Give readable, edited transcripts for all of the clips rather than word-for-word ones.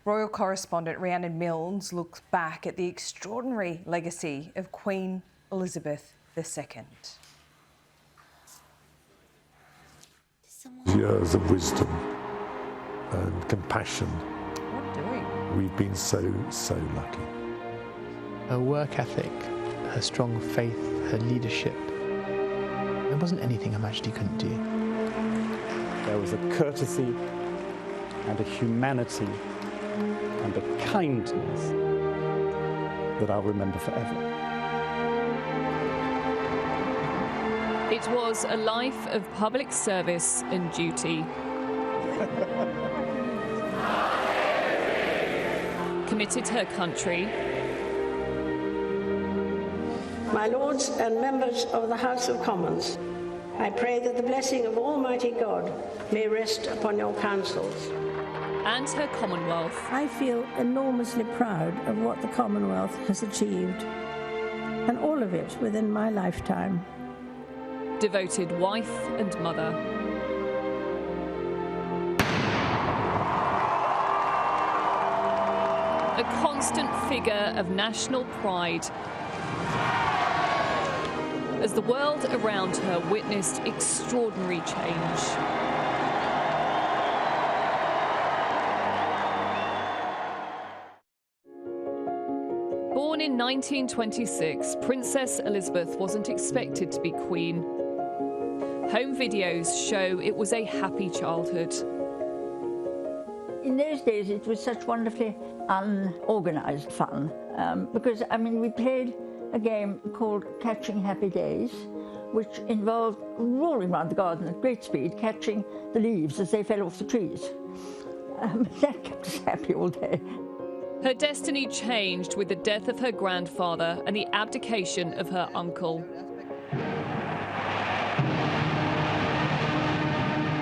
Royal Correspondent Rhiannon Mills looks back at the extraordinary legacy of Queen Elizabeth II. Years of wisdom and compassion. What doing? We've been so lucky. Her work ethic, her strong faith, her leadership. There wasn't anything Her Majesty couldn't do. There was a courtesy and a humanity and a kindness that I'll remember forever. It was a life of public service and duty. Committed to her country. My lords and members of the House of Commons, I pray that the blessing of Almighty God may rest upon your councils. And her Commonwealth. I feel enormously proud of what the Commonwealth has achieved, and all of it within my lifetime. Devoted wife and mother. A constant figure of national pride as the world around her witnessed extraordinary change. Born in 1926, Princess Elizabeth wasn't expected to be Queen. Home videos show it was a happy childhood. In those days, it was such wonderfully unorganised fun because, I mean, we played a game called Catching Happy Days, which involved roaring around the garden at great speed, catching the leaves as they fell off the trees. That kept us happy all day. Her destiny changed with the death of her grandfather and the abdication of her uncle.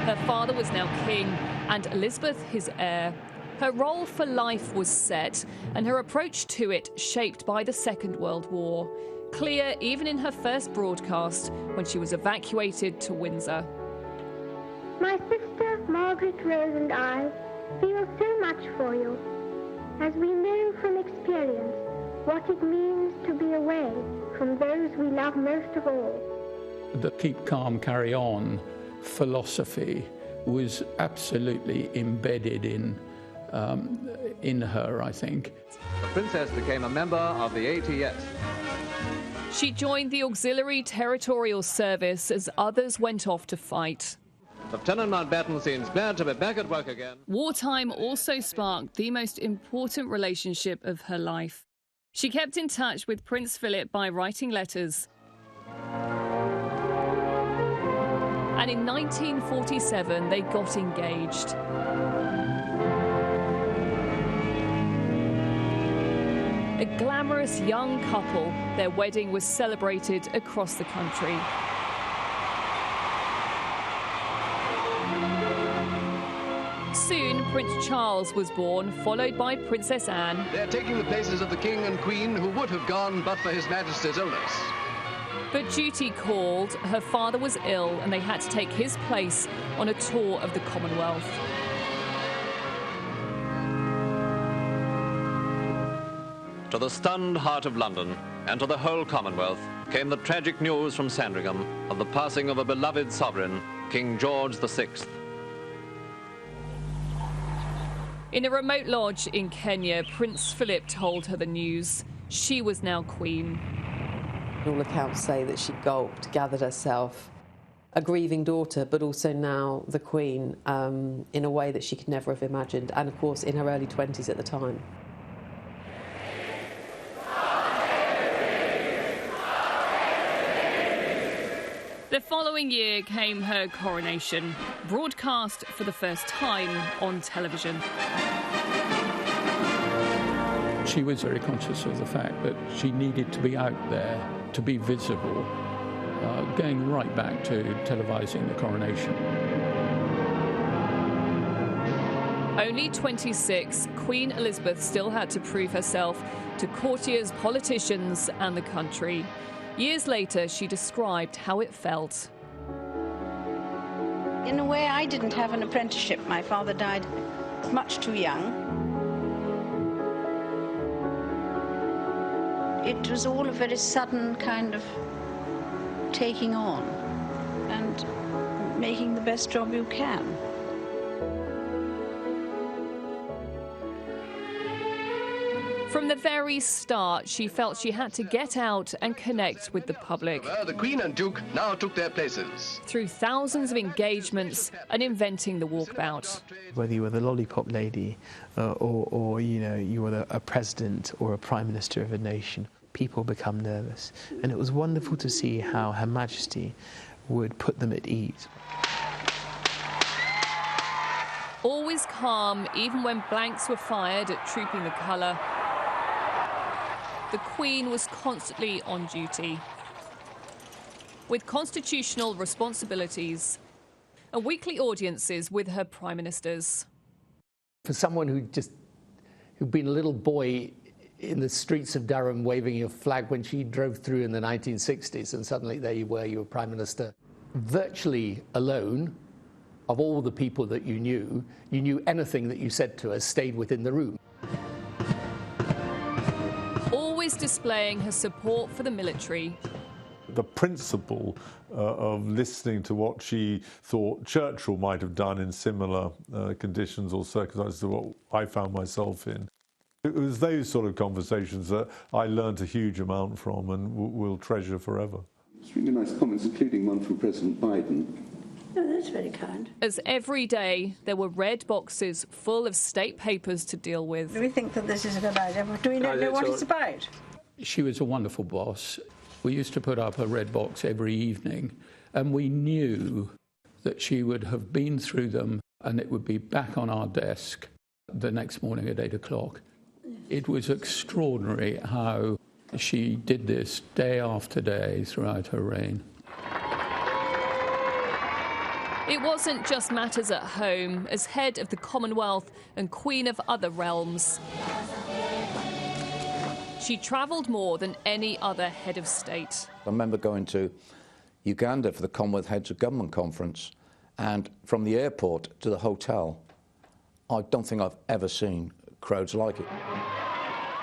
Her father was now king, and Elizabeth his heir. Her role for life was set, and her approach to it shaped by the Second World War. Clear even in her first broadcast when she was evacuated to Windsor. My sister Margaret Rose and I feel so much for you, as we know from experience what it means to be away from those we love most of all. The keep calm, carry on philosophy was absolutely embedded in her, I think. The Princess became a member of the ATS. She joined the Auxiliary Territorial Service as others went off to fight. Lieutenant Mountbatten seems glad to be back at work again. Wartime also sparked the most important relationship of her life. She kept in touch with Prince Philip by writing letters. And in 1947, they got engaged. A glamorous young couple, their wedding was celebrated across the country. Soon, Prince Charles was born, followed by Princess Anne. They're taking the places of the King and Queen who would have gone but for His Majesty's illness. But duty called, her father was ill and they had to take his place on a tour of the Commonwealth. To the stunned heart of London and to the whole Commonwealth came the tragic news from Sandringham of the passing of a beloved sovereign, King George VI. In a remote lodge in Kenya, Prince Philip told her the news. She was now Queen. All accounts say that she gulped, gathered herself, a grieving daughter, but also now the Queen, in a way that she could never have imagined, and of course in her early 20s at the time. The following year came her coronation, broadcast for the first time on television. She was very conscious of the fact that she needed to be out there, to be visible, going right back to televising the coronation. Only 26, Queen Elizabeth still had to prove herself to courtiers, politicians and the country. Years later, she described how it felt. In a way, I didn't have an apprenticeship. My father died much too young. It was all a very sudden kind of taking on and making the best job you can. From the very start, she felt she had to get out and connect with the public. The Queen and Duke now took their places. Through thousands of engagements and inventing the walkabout. Whether you were the lollipop lady or you know, you were a president or a prime minister of a nation, people become nervous. And it was wonderful to see how Her Majesty would put them at ease. Always calm, even when blanks were fired at Trooping the Colour. The Queen was constantly on duty, with constitutional responsibilities and weekly audiences with her prime ministers. For someone who'd been a little boy in the streets of Durham waving your flag when she drove through in the 1960s, and suddenly there you were prime minister, virtually alone of all the people that you knew anything that you said to her stayed within the room. Always displaying her support for the military. The principle of listening to what she thought Churchill might have done in similar conditions or circumstances to what I found myself in. It was those sort of conversations that I learned a huge amount from and will treasure forever. It's really nice comments, including one from President Biden. Oh, that's very kind. As every day, there were red boxes full of state papers to deal with. Do we think that this is a good idea? Do we know what it's about? She was a wonderful boss. We used to put up a red box every evening, and we knew that she would have been through them and it would be back on our desk the next morning at 8 o'clock. It was extraordinary how she did this day after day throughout her reign. It wasn't just matters at home. As head of the Commonwealth and Queen of other realms, she travelled more than any other head of state. I remember going to Uganda for the Commonwealth Heads of Government Conference, and from the airport to the hotel, I don't think I've ever seen crowds like it.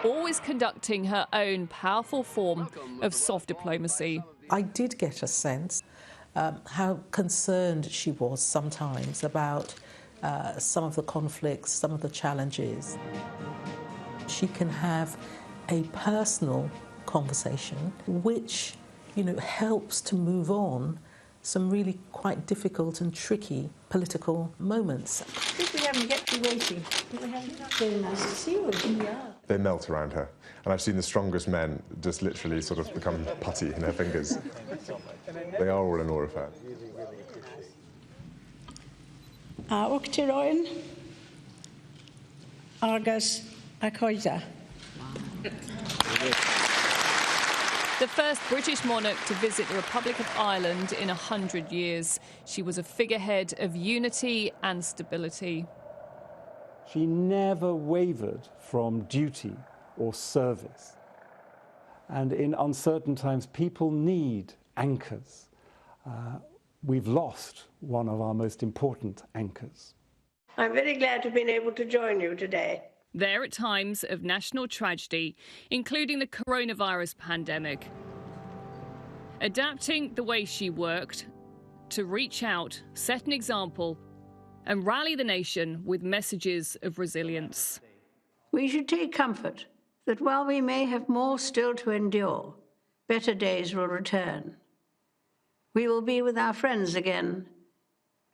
Always conducting her own powerful form of soft diplomacy. I did get a sense how concerned she was sometimes about some of the conflicts, some of the challenges. She can have a personal conversation which, you know, helps to move on some really quite difficult and tricky political moments. I think we haven't kept you waiting. Very nice to see you. Yeah. They melt around her. And I've seen the strongest men just literally sort of become putty in their fingers. They are all in awe of her. Uachtar Royan, agus a coide. The first British monarch to visit the Republic of Ireland in 100 years. She was a figurehead of unity and stability. She never wavered from duty or service. And in uncertain times, people need anchors. We've lost one of our most important anchors. I'm very glad to have been able to join you today. There at times of national tragedy, including the coronavirus pandemic. Adapting the way she worked to reach out, set an example, and rally the nation with messages of resilience. We should take comfort that while we may have more still to endure, better days will return. We will be with our friends again.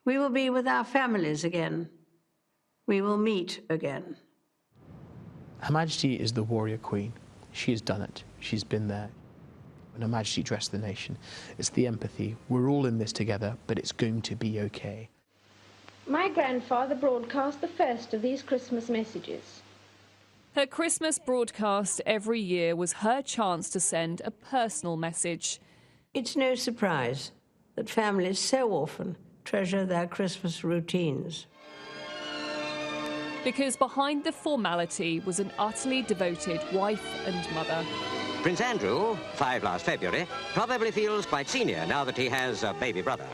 We will be with our families again. We will meet again. Her Majesty is the warrior queen. She has done it. She's been there. When Her Majesty addressed the nation, it's the empathy. We're all in this together, but it's going to be okay. My grandfather broadcast the first of these Christmas messages. Her Christmas broadcast every year was her chance to send a personal message. It's no surprise that families so often treasure their Christmas routines. Because behind the formality was an utterly devoted wife and mother. Prince Andrew, 5 last February, probably feels quite senior now that he has a baby brother.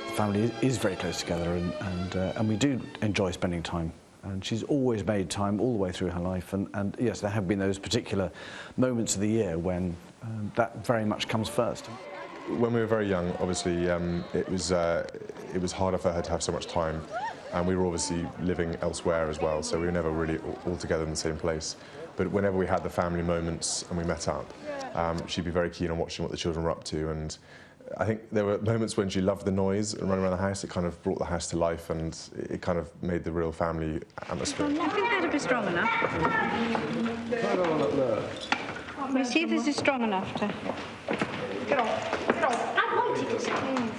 The family is very close together, and we do enjoy spending time And she's always made time all the way through her life, and yes, there have been those particular moments of the year when that very much comes first. When we were very young, obviously, it was harder for her to have so much time, and we were obviously living elsewhere as well, so we were never really all together in the same place. But whenever we had the family moments and we met up, she'd be very keen on watching what the children were up to, and I think there were moments when she loved the noise and running around the house. It kind of brought the house to life, and it kind of made the real family atmosphere. I think that'll be strong enough. We'll see if this is strong enough to...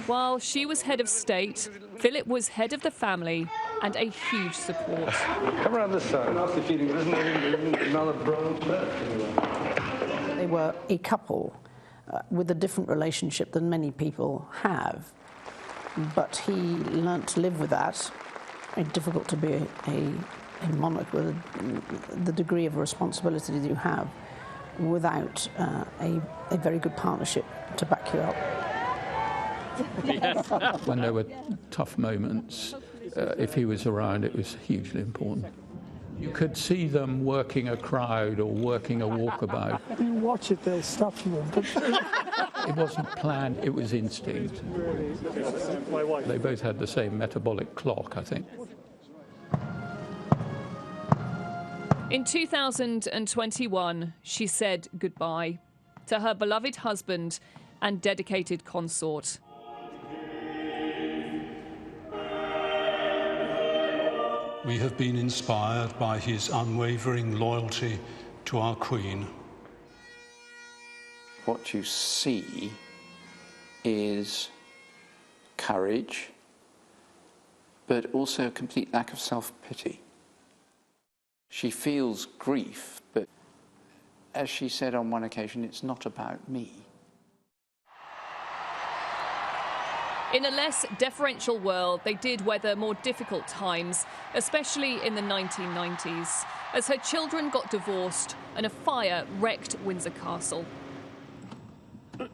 While she was head of state, Philip was head of the family and a huge support. Come around this side. Nasty feeling, but isn't there another branch there? They were a couple with a different relationship than many people have, but he learnt to live with that. It's difficult to be a monarch with the degree of responsibility that you have without a very good partnership to back you up. When there were tough moments, if he was around, it was hugely important. You could see them working a crowd or working a walkabout. If you watch it, they'll stuff you. It wasn't planned, it was instinct. They both had the same metabolic clock, I think. In 2021, she said goodbye to her beloved husband and dedicated consort. We have been inspired by his unwavering loyalty to our Queen. What you see is courage, but also a complete lack of self-pity. She feels grief, but as she said on one occasion, it's not about me. In a less deferential world, they did weather more difficult times, especially in the 1990s, as her children got divorced and a fire wrecked Windsor Castle.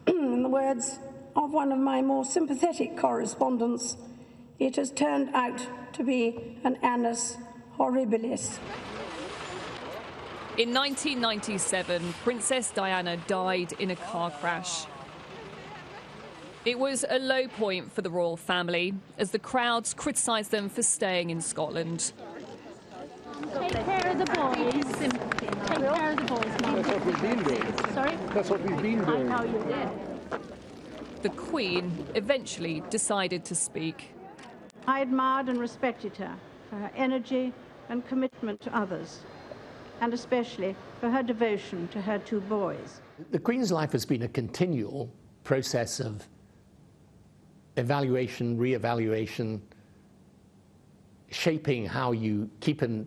In the words of one of my more sympathetic correspondents, it has turned out to be an annus horribilis. In 1997, Princess Diana died in a car crash. It was a low point for the royal family, as the crowds criticised them for staying in Scotland. Take care of the boys. Take care of the boys, Mum. That's what we've been doing. Sorry? That's what we've been doing. I know you did. The Queen eventually decided to speak. I admired and respected her for her energy and commitment to others, and especially for her devotion to her two boys. The Queen's life has been a continual process of evaluation, re-evaluation, shaping how you keep in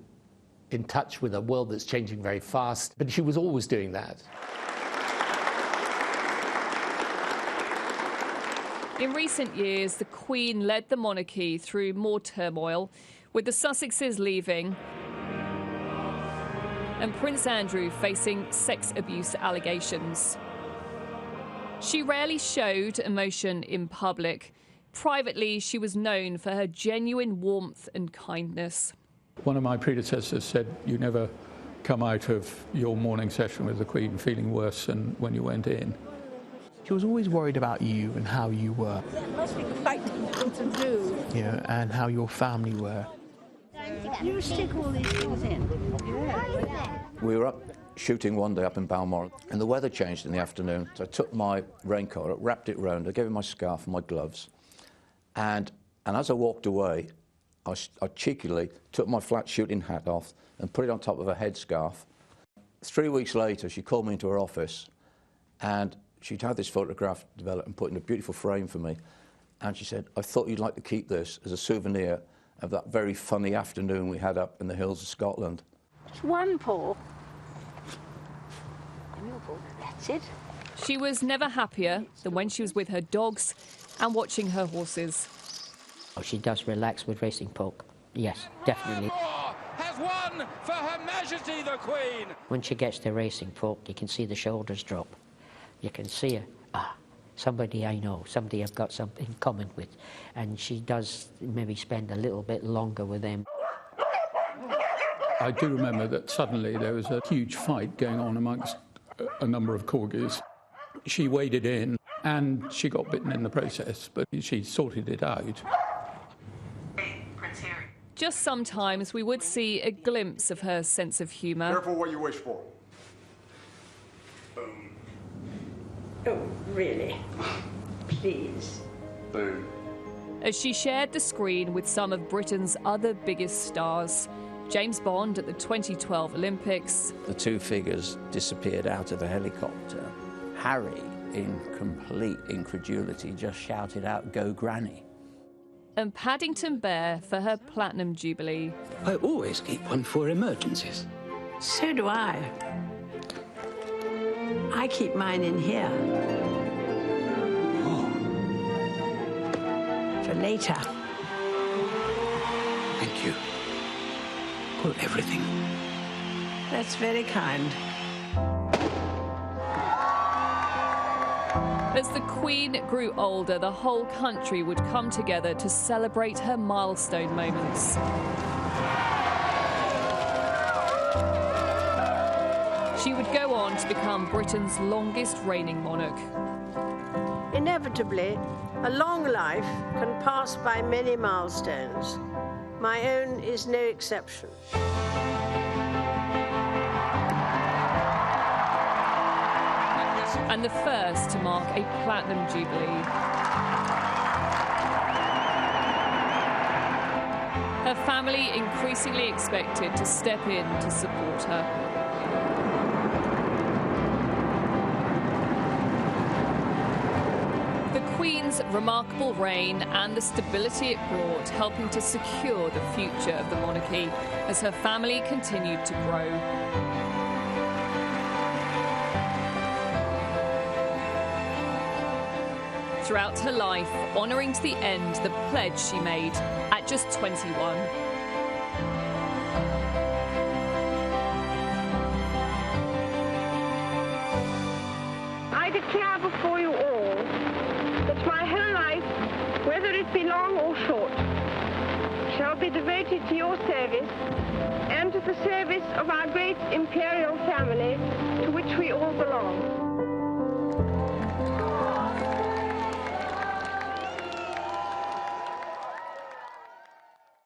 touch with a world that's changing very fast. But she was always doing that. In recent years, the Queen led the monarchy through more turmoil, with the Sussexes leaving and Prince Andrew facing sex abuse allegations. She rarely showed emotion in public. Privately, she was known for her genuine warmth and kindness. One of my predecessors said, you never come out of your morning session with the Queen feeling worse than when you went in. She was always worried about you and how you were. That must be quite difficult to do. You know, and how your family were. You stick all these things in. We were up shooting one day up in Balmoral, and the weather changed in the afternoon, so I took my raincoat, wrapped it round, I gave him my scarf and my gloves, and as I walked away, I cheekily took my flat shooting hat off and put it on top of a headscarf. 3 weeks later, she called me into her office, and she'd had this photograph developed and put in a beautiful frame for me, and she said, I thought you'd like to keep this as a souvenir of that very funny afternoon we had up in the hills of Scotland. It's one paw. That's it. She was never happier than when she was with her dogs and watching her horses. Oh, she does relax with racing pork. Yes, definitely. Has won for Her Majesty the Queen. When she gets to racing pork, you can see the shoulders drop. You can see her. Somebody I know, somebody I've got something in common with. And she does maybe spend a little bit longer with them. I do remember that suddenly there was a huge fight going on amongst a number of corgis. She waded in and she got bitten in the process, but she sorted it out. Just sometimes we would see a glimpse of her sense of humour. Careful what you wish for. Oh, really? Please. Boom. As she shared the screen with some of Britain's other biggest stars. James Bond at the 2012 Olympics. The two figures disappeared out of the helicopter. Harry, in complete incredulity, just shouted out, "Go Granny." And Paddington Bear for her Platinum Jubilee. I always keep one for emergencies. So do I. I keep mine in here. Oh. For later. Thank you for everything. That's very kind. As the Queen grew older, the whole country would come together to celebrate her milestone moments. She would go on to become Britain's longest reigning monarch. Inevitably, a long life can pass by many milestones. My own is no exception. And the first to mark a Platinum Jubilee. Her family increasingly expected to step in to support her. The Queen's remarkable reign and the stability it brought helping to secure the future of the monarchy as her family continued to grow. Throughout her life, honouring to the end the pledge she made at just 21. I declare before you all that my whole life, whether it be long or short, shall be devoted to your service and to the service of our great imperial family to which we all belong.